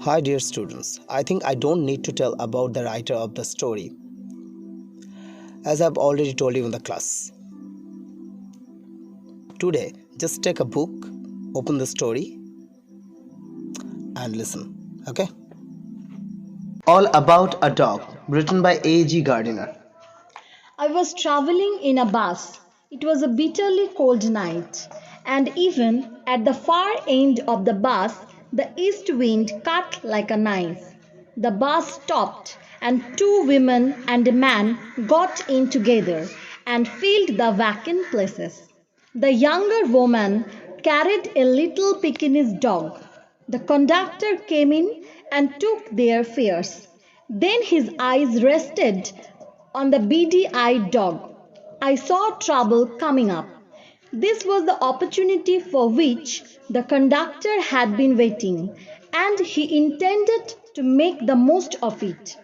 Hi dear students, I think I don't need to tell about the writer of the story, as I've already told you in the class. Today, just take a book, open the story and listen, okay? All About a Dog, written by A.G. Gardiner. I was traveling in a bus. It was a bitterly cold night, and even at the far end of the bus, the east wind cut like a knife. The bus stopped, and two women and a man got in together and filled the vacant places. The younger woman carried a little Pekingese dog. The conductor came in and took their fares. Then his eyes rested on the beady-eyed dog. I saw trouble coming up. This was the opportunity for which the conductor had been waiting, and he intended to make the most of it.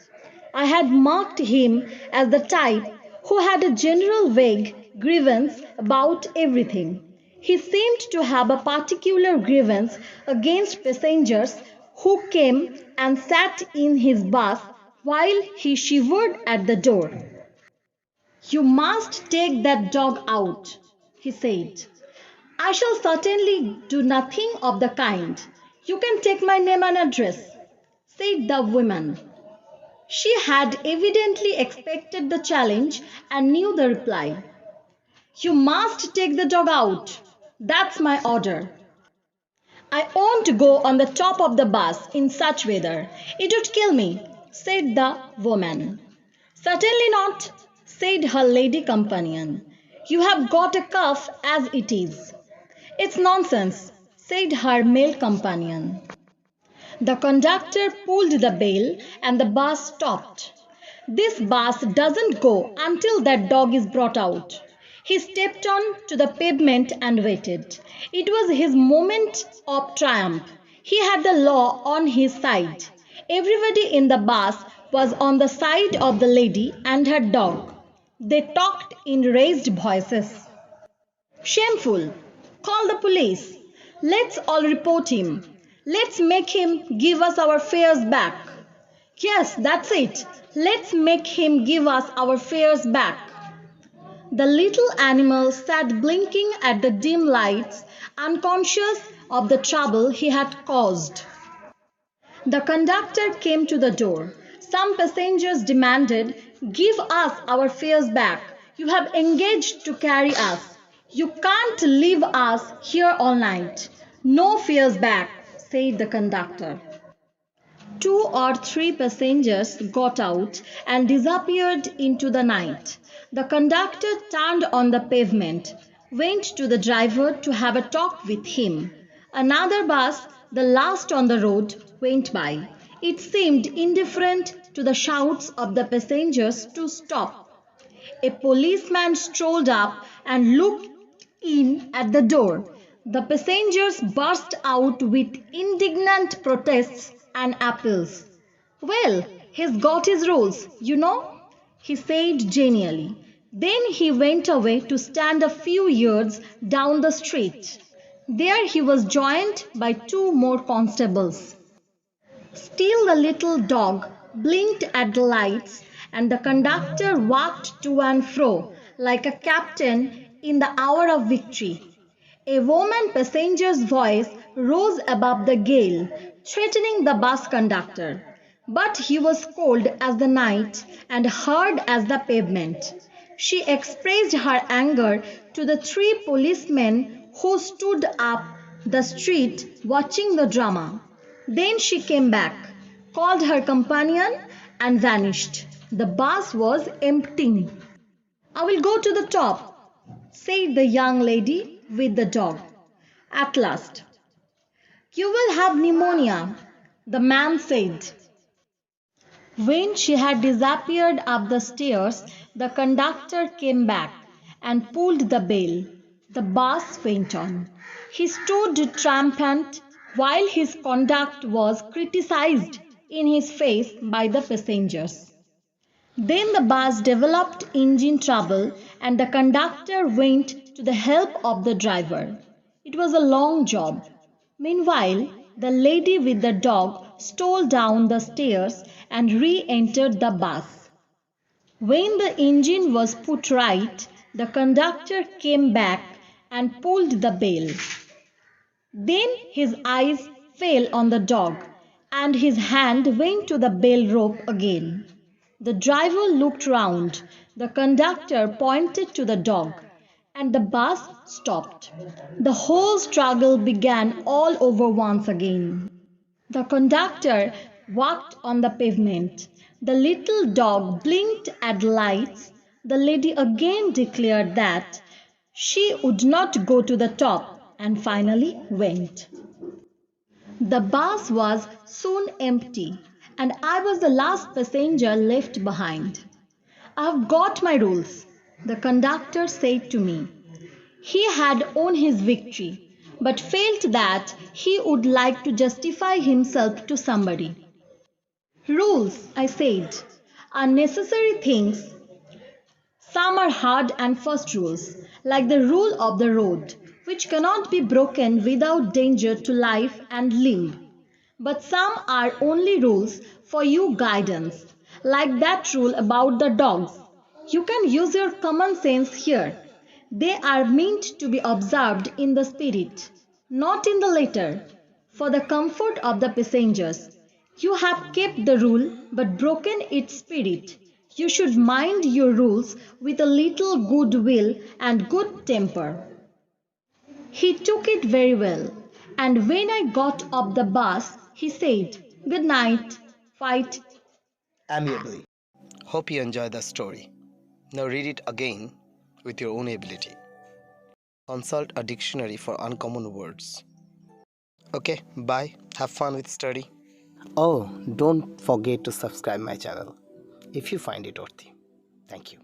I had marked him as the type who had a general vague grievance about everything. He seemed to have a particular grievance against passengers who came and sat in his bus while he shivered at the door. "You must take that dog out," he said. "I shall certainly do nothing of the kind. You can take my name and address," said the woman. She had evidently expected the challenge and knew the reply. "You must take the dog out. That's my order. I won't go on the top of the bus in such weather. It would kill me," said the woman. "Certainly not," said her lady companion. "You have got a cough as it is." "It's nonsense," said her male companion. The conductor pulled the bell and the bus stopped. "This bus doesn't go until that dog is brought out." He stepped on to the pavement and waited. It was his moment of triumph. He had the law on his side. Everybody in the bus was on the side of the lady and her dog. They talked in raised voices. "Shameful! Call the police! Let's all report him! Let's make him give us our fares back!" "Yes, that's it! Let's make him give us our fares back!" The little animal sat blinking at the dim lights, unconscious of the trouble he had caused. The conductor came to the door. Some passengers demanded, "Give us our fares back. You have engaged to carry us. You can't leave us here all night." "No fares back," said the conductor. Two or three passengers got out and disappeared into the night. The conductor turned on the pavement, went to the driver to have a talk with him. Another bus, the last on the road, went by. It seemed indifferent to the shouts of the passengers to stop. A policeman strolled up and looked in at the door. The passengers burst out with indignant protests and appeals. "Well, he's got his rules, you know," he said genially. Then he went away to stand a few yards down the street. There he was joined by two more constables. Still the little dog blinked at the lights, and the conductor walked to and fro like a captain in the hour of victory. A woman passenger's voice rose above the gale, threatening the bus conductor. But he was cold as the night and hard as the pavement. She expressed her anger to the three policemen who stood up the street watching the drama. Then she came back, called her companion, and vanished. The bus was empty. "I will go to the top," said the young lady with the dog. At last. "You will have pneumonia," the man said. When she had disappeared up the stairs, the conductor came back and pulled the bell. The bus went on. He stood triumphant while his conduct was criticized in his face by the passengers. Then the bus developed engine trouble and the conductor went to the help of the driver. It was a long job. Meanwhile, the lady with the dog stole down the stairs, and re entered the bus. When the engine was put right, the conductor came back and pulled the bell. Then his eyes fell on the dog, and his hand went to the bell rope again. The driver looked round, the conductor pointed to the dog, and the bus stopped. The whole struggle began all over once again. The conductor walked on the pavement. The little dog blinked at the lights. The lady again declared that she would not go to the top, and finally went. The bus was soon empty, and I was the last passenger left behind. "I've got my rules," the conductor said to me. He had won his victory, but felt that he would like to justify himself to somebody. "Rules," I said, "are necessary things. Some are hard and fast rules, like the rule of the road, which cannot be broken without danger to life and limb. But some are only rules for your guidance, like that rule about the dogs. You can use your common sense here. They are meant to be observed in the spirit, not in the letter, for the comfort of the passengers. You have kept the rule but broken its spirit. You should mind your rules with a little good will and good temper." He took it very well, and when I got off the bus, he said, "Good night, fight." Amiably. Hope you enjoy the story. Now read it again with your own ability. Consult a dictionary for uncommon words. Okay, bye. Have fun with study. Oh, don't forget to subscribe my channel if you find it worthy. Thank you.